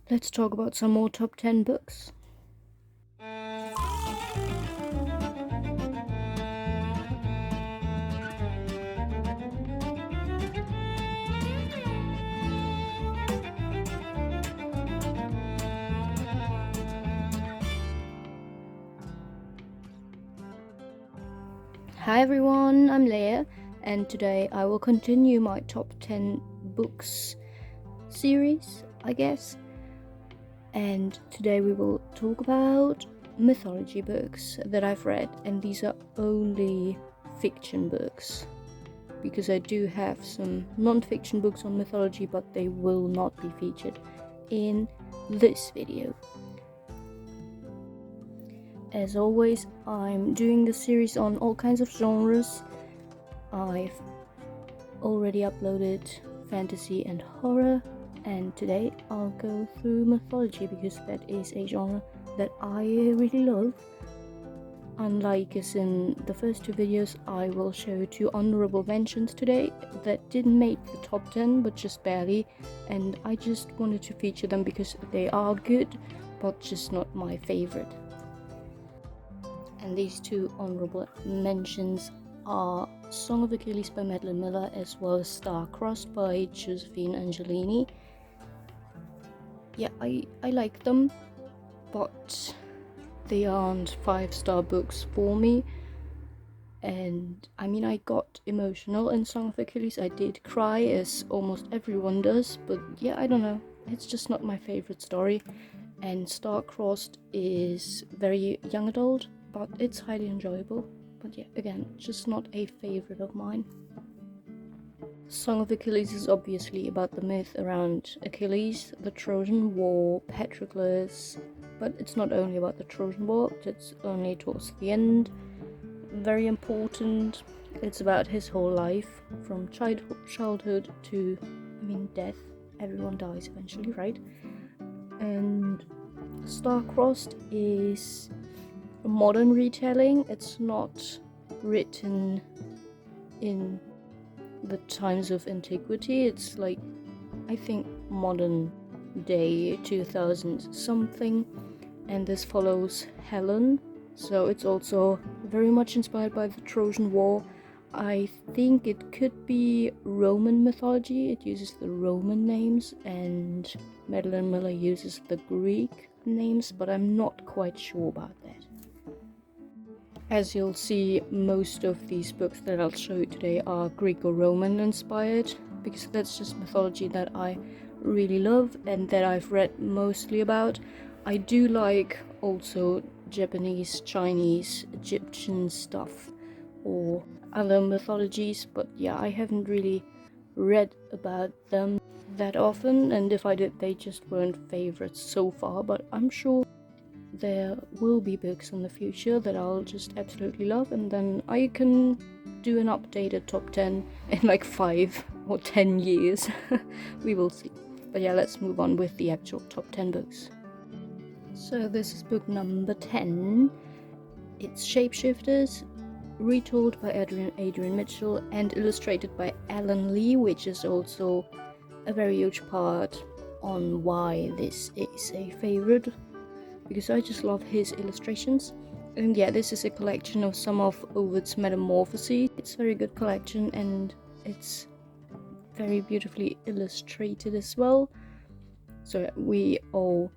let's talk about some more top 10 books. Hi everyone, I'm Leia, and today I will continue my top 10 books series, I guess. And today we will talk about mythology books that I've read, and these are only fiction books, because I do have some non-fiction books on mythology, but they will not be featured in this video. As always, I'm doing this series on all kinds of genres. I've already uploaded fantasy and horror, and today I'll go through mythology because that is a genre that I really love. Unlike as in the first two videos, I will show two honorable mentions today that didn't make the top 10 but just barely, and I just wanted to feature them because they are good but just not my favorite. And these two honorable mentions are Song of Achilles by Madeline Miller as well as Star-Crossed by Josephine Angelini. Yeah, I like them, but they aren't 5-star books for me. And I mean, I got emotional in Song of Achilles. I did cry, as almost everyone does, but yeah, I don't know. It's just not my favorite story. And Star-Crossed is very young adult, but it's highly enjoyable. But yeah, again, just not a favorite of mine. Song of Achilles is obviously about the myth around Achilles, the Trojan War, Patroclus, but it's not only about the Trojan War, it's only towards the end. Very important. It's about his whole life, from childhood to, death. Everyone dies eventually, right? And Star-Crossed is a modern retelling. It's not written in the times of antiquity. It's like, I think, modern day 2000 something, and this follows Helen, so it's also very much inspired by the Trojan War. I think it could be Roman mythology. It uses the Roman names, and Madeline Miller uses the Greek names, but I'm not quite sure about that. As you'll see, most of these books that I'll show you today are Greco-Roman inspired, because that's just mythology that I really love and that I've read mostly about. I do like also Japanese, Chinese, Egyptian stuff, or other mythologies, but yeah, I haven't really read about them that often, and if I did, they just weren't favorites so far, but I'm sure there will be books in the future that I'll just absolutely love, and then I can do an updated top 10 in like 5 or 10 years. We will see. But yeah, let's move on with the actual top 10 books. So this is book number 10. It's Shapeshifters, retold by Adrian Mitchell and illustrated by Alan Lee, which is also a very huge part on why this is a favorite, because I just love his illustrations. And yeah, this is a collection of some of Ovid's Metamorphoses. It's a very good collection, and it's very beautifully illustrated as well. So we all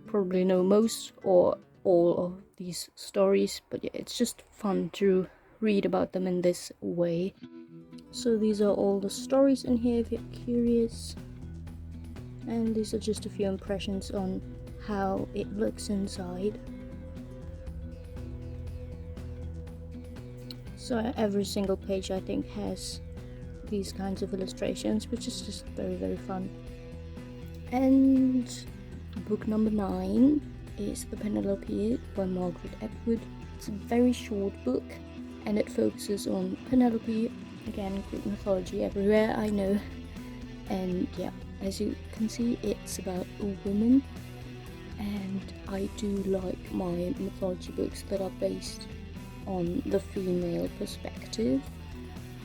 probably know most or all of these stories, but yeah, it's just fun to read about them in this way. So these are all the stories in here if you're curious, and these are just a few impressions on how it looks inside. So every single page, I think, has these kinds of illustrations, which is just very, very fun. And book number 9 is The Penelope by Margaret Atwood. It's a very short book, and it focuses on Penelope. Again, Greek mythology everywhere, I know. And yeah, as you can see, it's about a woman, and I do like my mythology books that are based on the female perspective.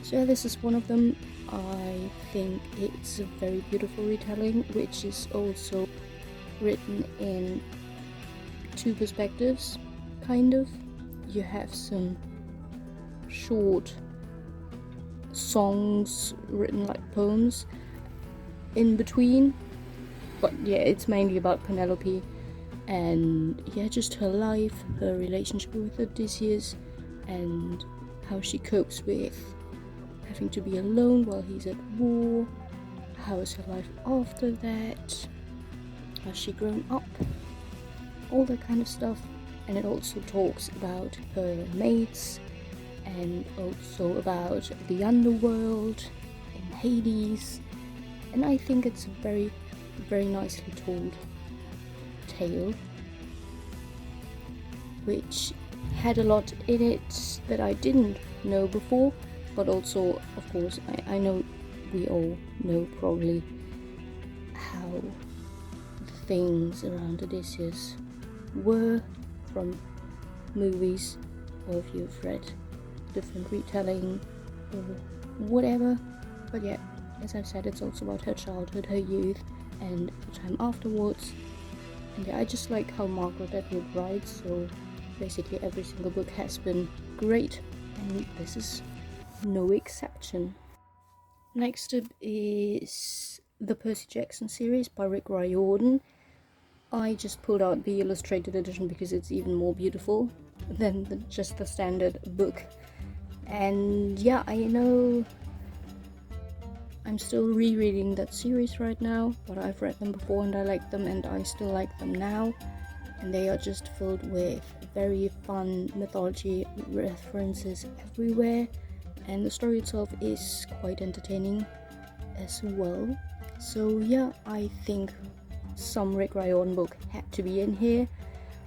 So this is one of them. I think it's a very beautiful retelling, which is also written in two perspectives, kind of. You have some short songs written like poems in between, but yeah, it's mainly about Penelope and yeah, just her life, her relationship with Odysseus, and how she copes with having to be alone while he's at war. How is her life after that? Has she grown up? All that kind of stuff. And it also talks about her mates and also about the underworld in Hades. And I think it's a very, very nicely told tale, which had a lot in it that I didn't know before, but also, of course, I know we all know probably how the things around Odysseus were from movies, or if you've read different retelling or whatever. But yeah, as I've said, it's also about her childhood, her youth, and the time afterwards. And yeah, I just like how Margaret Atwood writes, so basically every single book has been great, and this is no exception. Next up is the Percy Jackson series by Rick Riordan. I just pulled out the illustrated edition because it's even more beautiful than just the standard book. And yeah, I know I'm still rereading that series right now, but I've read them before and I like them, and I still like them now. And they are just filled with very fun mythology references everywhere, and the story itself is quite entertaining as well. So yeah, I think some Rick Riordan book had to be in here.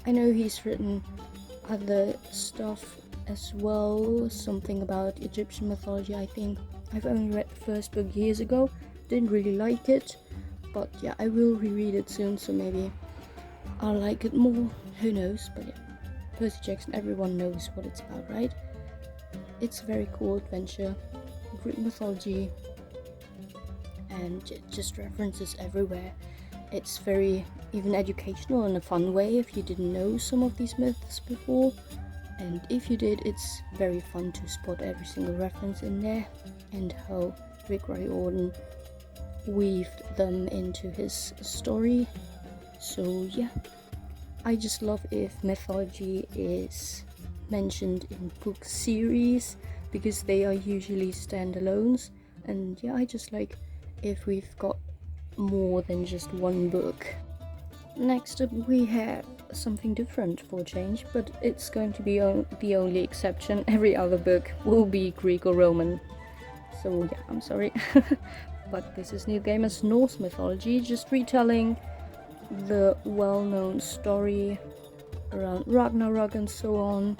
I know he's written other stuff as well, something about Egyptian mythology, I think. I've only read the first book years ago, didn't really like it, but yeah, I will reread it soon, so maybe I'll like it more, who knows. But yeah, Percy Jackson, everyone knows what it's about, right? It's a very cool adventure, Greek mythology, and just references everywhere. It's very even educational in a fun way if you didn't know some of these myths before, and if you did, it's very fun to spot every single reference in there and how Rick Riordan weaved them into his story. So yeah, I just love if mythology is mentioned in book series, because they are usually standalones, and yeah, I just like if we've got more than just one book. Next up we have something different for a change, but it's going to be the only exception. Every other book will be Greek or Roman, so yeah, I'm sorry. But this is Neil Gaiman's Norse mythology, just retelling the well-known story around Ragnarok and so on,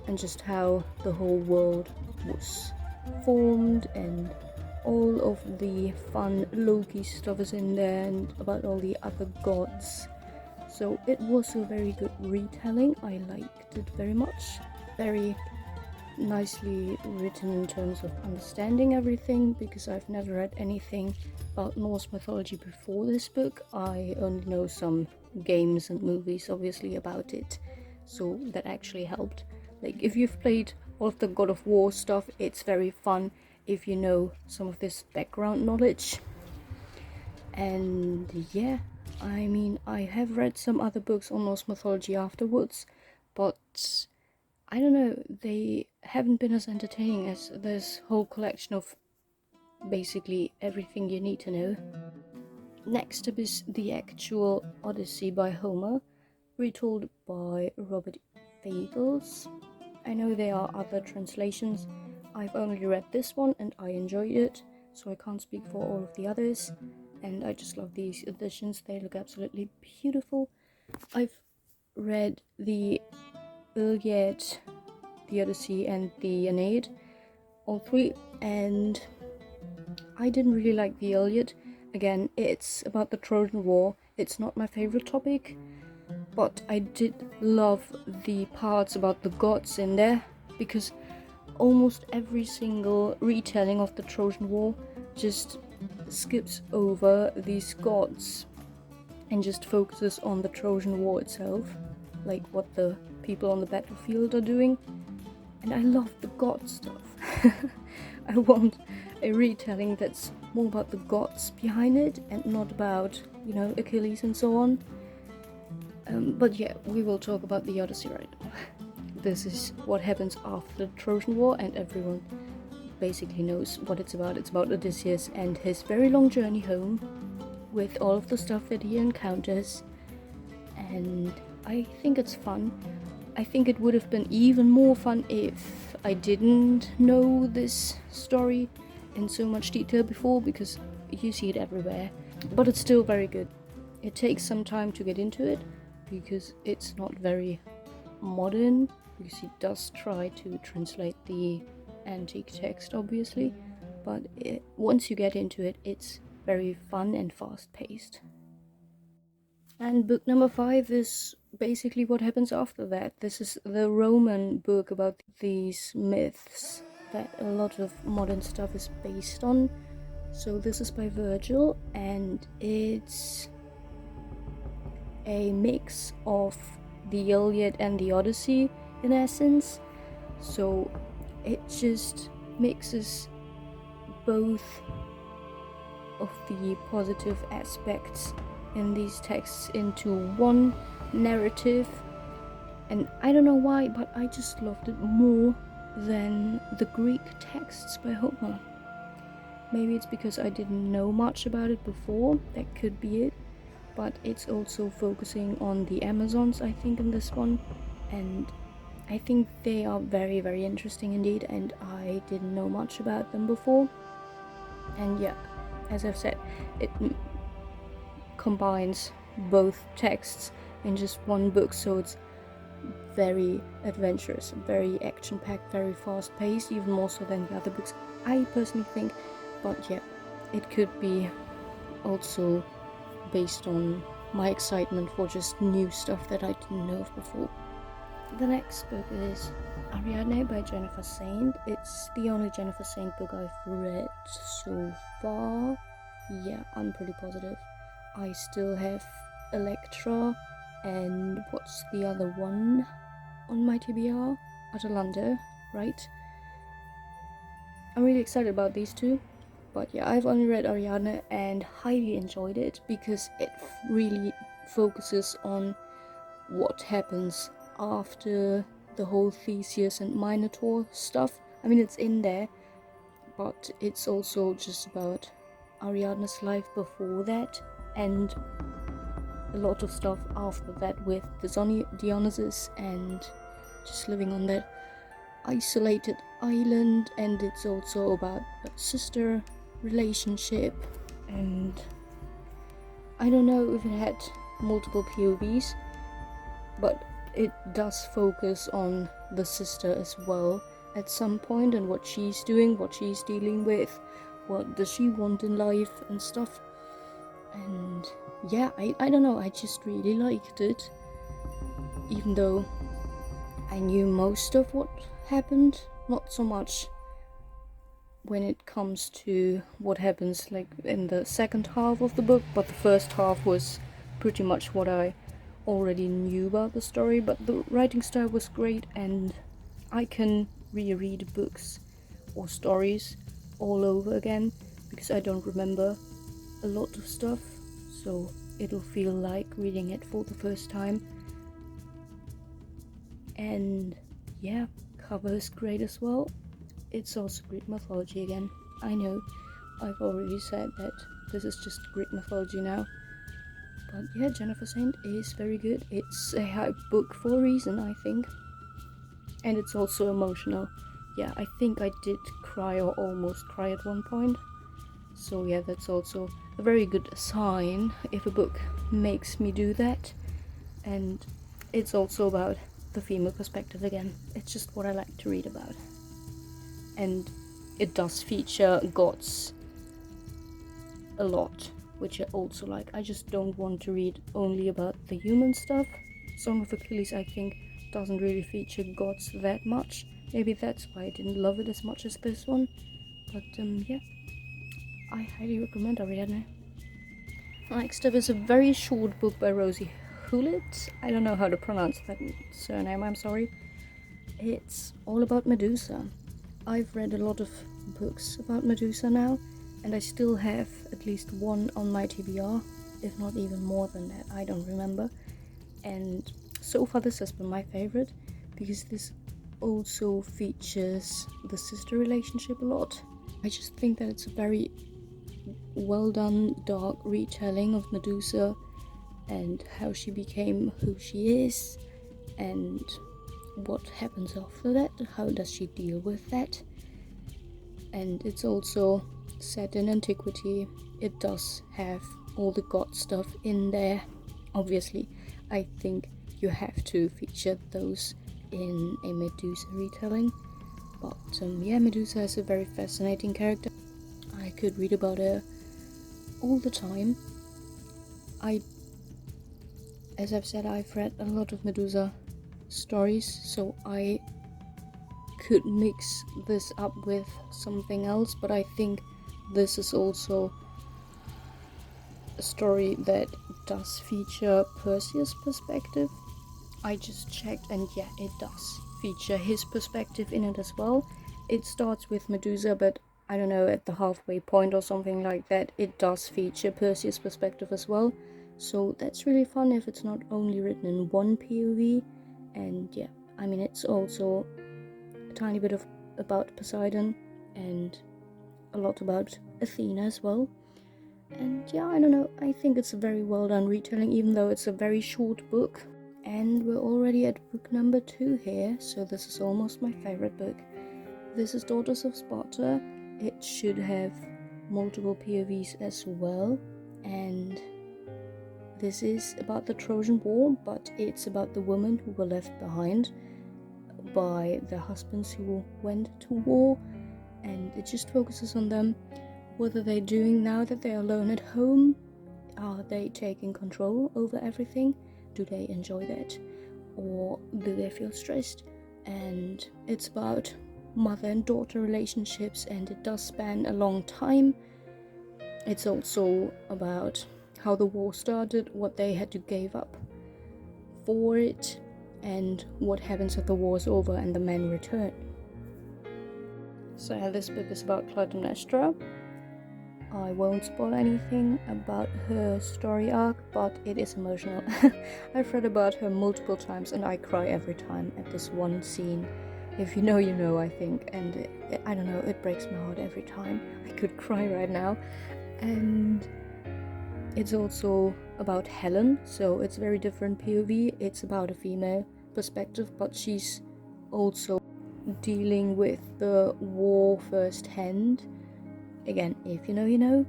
and just how the whole world was formed, and all of the fun Loki stuff is in there, and about all the other gods. So it was a very good retelling. I liked it very much. Very nicely written in terms of understanding everything, because I've never read anything about Norse mythology before this book. I only know some games and movies obviously about it, so that actually helped. Like, if you've played all of the God of War stuff, it's very fun if you know some of this background knowledge. And yeah, I mean, I have read some other books on Norse mythology afterwards, but I don't know, they haven't been as entertaining as this whole collection of basically everything you need to know. Next up is the actual Odyssey by Homer, retold by Robert Fables. I know there are other translations. I've only read this one and I enjoyed it, so I can't speak for all of the others. And I just love these editions, they look absolutely beautiful. I've read the Iliad, the Odyssey, and the Aeneid, all three, and I didn't really like the Iliad. Again, it's about the Trojan War. It's not my favorite topic, but I did love the parts about the gods in there, because almost every single retelling of the Trojan War just skips over these gods. and just focuses on the Trojan War itself, like what the people on the battlefield are doing. And I love the god stuff. I want a retelling that's more about the gods behind it and not about, Achilles and so on. But yeah, we will talk about the Odyssey right now. This is what happens after the Trojan War, and everyone basically knows what it's about. It's about Odysseus and his very long journey home with all of the stuff that he encounters, and I think it's fun. I think it would have been even more fun if I didn't know this story in so much detail before, because you see it everywhere. But it's still very good. It takes some time to get into it, because it's not very modern, because he does try to translate the antique text, obviously, but once you get into it, it's very fun and fast-paced. And book number 5 is basically what happens after that. This is the Roman book about these myths that a lot of modern stuff is based on. So this is by Virgil, and it's a mix of the Iliad and the Odyssey in essence. So it just mixes both of the positive aspects in these texts into one narrative, and I don't know why, but I just loved it more than the Greek texts by Homer. Maybe it's because I didn't know much about it before, that could be it, but it's also focusing on the Amazons, I think, in this one, and I think they are very, very interesting indeed, and I didn't know much about them before. And yeah, as I've said, it combines both texts in just one book, so it's very adventurous, very action-packed, very fast-paced, even more so than the other books, I personally think. But yeah, it could be also based on my excitement for just new stuff that I didn't know of before. The next book is Ariadne by Jennifer Saint. It's the only Jennifer Saint book I've read so far. Yeah, I'm pretty positive. I still have Electra and what's the other one on my TBR? Atalanta, right? I'm really excited about these two. But yeah, I've only read Ariadne and highly enjoyed it because it really focuses on what happens after the whole Theseus and Minotaur stuff. I mean, it's in there, but it's also just about Ariadne's life before that and a lot of stuff after that with the Dionysus and just living on that isolated island. And it's also about a sister relationship, and I don't know if it had multiple POVs, but it does focus on the sister as well at some point, and what she's doing, what she's dealing with, what does she want in life and stuff. And yeah, I don't know, I just really liked it, even though I knew most of what happened, not so much when it comes to what happens like in the second half of the book, but the first half was pretty much what I already knew about the story. But the writing style was great, and I can reread books or stories all over again because I don't remember a lot of stuff, so it'll feel like reading it for the first time. And yeah, cover is great as well. It's also Greek mythology again. I know, I've already said that this is just Greek mythology now. But yeah, Jennifer Saint is very good. It's a hype book for a reason, I think. And it's also emotional. Yeah, I think I did cry or almost cry at one point. So yeah, that's also a very good sign if a book makes me do that. And it's also about the female perspective again. It's just what I like to read about. And it does feature gods a lot, which I also like. I just don't want to read only about the human stuff. Song of Achilles, I think, doesn't really feature gods that much. Maybe that's why I didn't love it as much as this one. But yeah, I highly recommend Ariadne. Next up is a very short book by Rosie Hewlett. I don't know how to pronounce that surname, I'm sorry. It's all about Medusa. I've read a lot of books about Medusa now, and I still have at least one on my TBR, if not even more than that, I don't remember. And so far this has been my favorite, because this also features the sister relationship a lot. I just think that it's a very well done dark retelling of Medusa and how she became who she is and what happens after that, how does she deal with that. And it's also set in antiquity. It does have all the god stuff in there. Obviously, I think you have to feature those in a Medusa retelling. But yeah, Medusa is a very fascinating character. I could read about her all the time. As I've said, I've read a lot of Medusa stories, so I could mix this up with something else, but I think this is also a story that does feature Perseus' perspective. I just checked, and yeah, it does feature his perspective in it as well. It starts with Medusa, but I don't know, at the halfway point or something like that, it does feature Perseus' perspective as well. So that's really fun if it's not only written in one POV. And yeah, I mean, it's also a tiny bit about Poseidon and a lot about Athena as well. And yeah, I don't know, I think it's a very well done retelling, even though it's a very short book. And we're already at book number 2 here, so this is almost my favorite book. This is Daughters of Sparta. It should have multiple POVs as well, and this is about the Trojan War, but it's about the women who were left behind by their husbands who went to war, and it just focuses on them. What are they doing now that they're alone at home? Are they taking control over everything? Do they enjoy that? Or do they feel stressed? And it's about mother and daughter relationships, and it does span a long time. It's also about how the war started, what they had to give up for it, and what happens if the war is over and the men return. So this book is about Clytemnestra. I won't spoil anything about her story arc, but it is emotional. I've read about her multiple times and I cry every time at this one scene. If you know, you know, I think. And I don't know, it breaks my heart every time. I could cry right now. And it's also about Helen, so it's very different POV. It's about a female perspective, but she's also dealing with the war firsthand. Again, if you know, you know.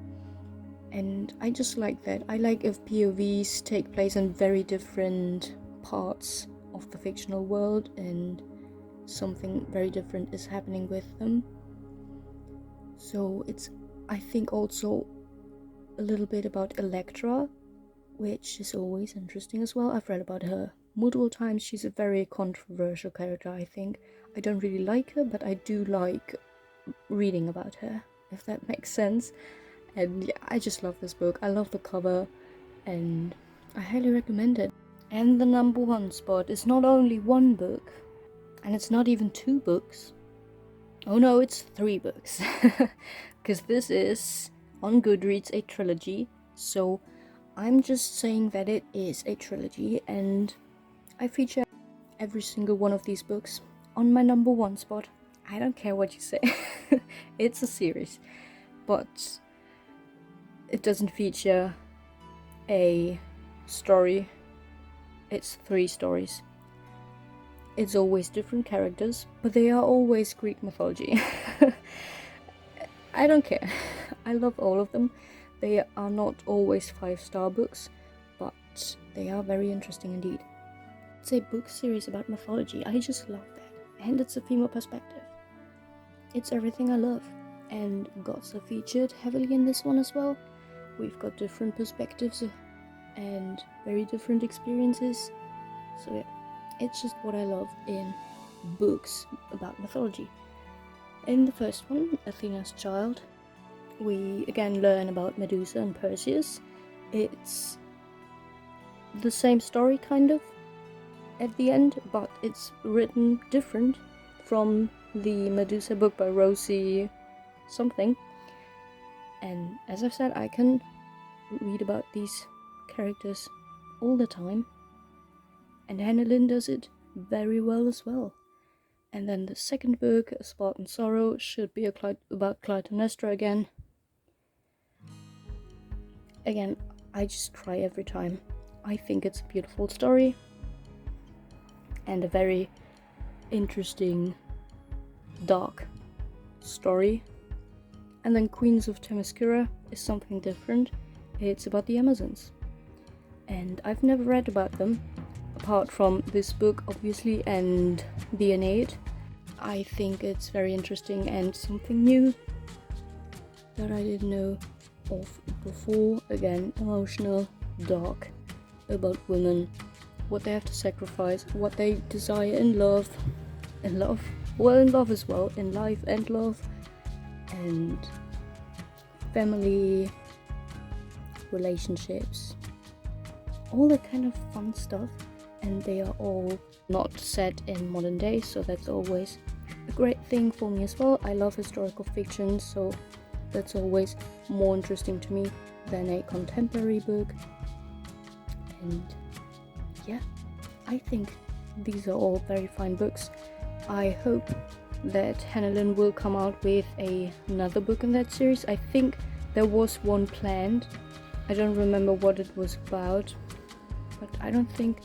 And I just like that. I like if POVs take place in very different parts of the fictional world and something very different is happening with them. So it's, I think, also a little bit about Electra, which is always interesting as well. I've read about her multiple times. She's a very controversial character, I think. I don't really like her, but I do like reading about her, if that makes sense. And yeah, I just love this book. I love the cover, and I highly recommend it. And the number 1 spot is not only 1 book, and it's not even 2 books. Oh no, it's 3 books. Because this is, on Goodreads, a trilogy. So I'm just saying that it is a trilogy, and I feature every single one of these books on my number 1 spot. I don't care what you say. It's a series. But it doesn't feature a story. It's 3 stories. It's always different characters, but they are always Greek mythology. I don't care. I love all of them. They are not always 5-star books, but they are very interesting indeed. It's a book series about mythology. I just love that. And it's a female perspective. It's everything I love. And gods are featured heavily in this one as well. We've got different perspectives and very different experiences. So yeah, it's just what I love in books about mythology. In the first one, Athena's Child, we again learn about Medusa and Perseus, It's the same story kind of at the end, but it's written different from the Medusa book by Rosie something. And as I've said, I can read about these characters all the time, and Hannah Lynn does it very well as well. And then the second book, A Spot in Sorrow, should be about Clytemnestra again. Again, I just cry every time. I think it's a beautiful story and a very interesting, dark story. And then Queens of Themyscira is something different. It's about the Amazons. And I've never read about them, apart from this book, obviously, and the Aeneid. I think it's very interesting and something new that I didn't know of before. Again, emotional, dark, about women, what they have to sacrifice, what they desire in love, well, in love as well, in life and love, and family, relationships, all that kind of fun stuff. And they are all not set in modern day, so that's always a great thing for me as well. I love historical fiction, so that's always more interesting to me than a contemporary book. And yeah, I think these are all very fine books. I hope that Hannah Lynn will come out with another book in that series. I think there was one planned. I don't remember what it was about, but I don't think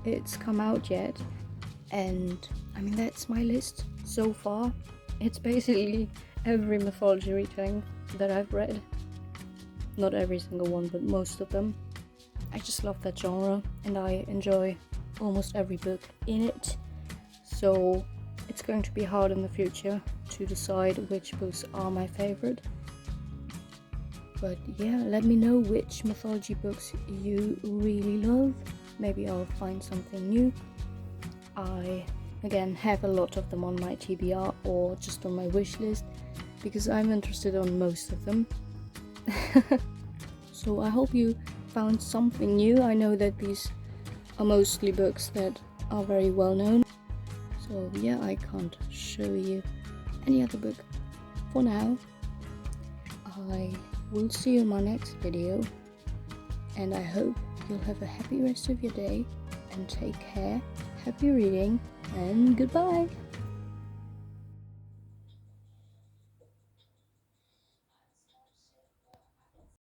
it's come out yet. And I mean, that's my list so far. It's basically every mythology retelling that I've read. Not every single one, but most of them. I just love that genre, and I enjoy almost every book in it. So it's going to be hard in the future to decide which books are my favorite. But yeah, let me know which mythology books you really love. Maybe I'll find something new. I, again, have a lot of them on my TBR or just on my wish list, because I'm interested on most of them. So I hope you found something new. I know that these are mostly books that are very well known. So yeah, I can't show you any other book for now. I will see you in my next video, and I hope you'll have a happy rest of your day and take care. Happy reading, and goodbye!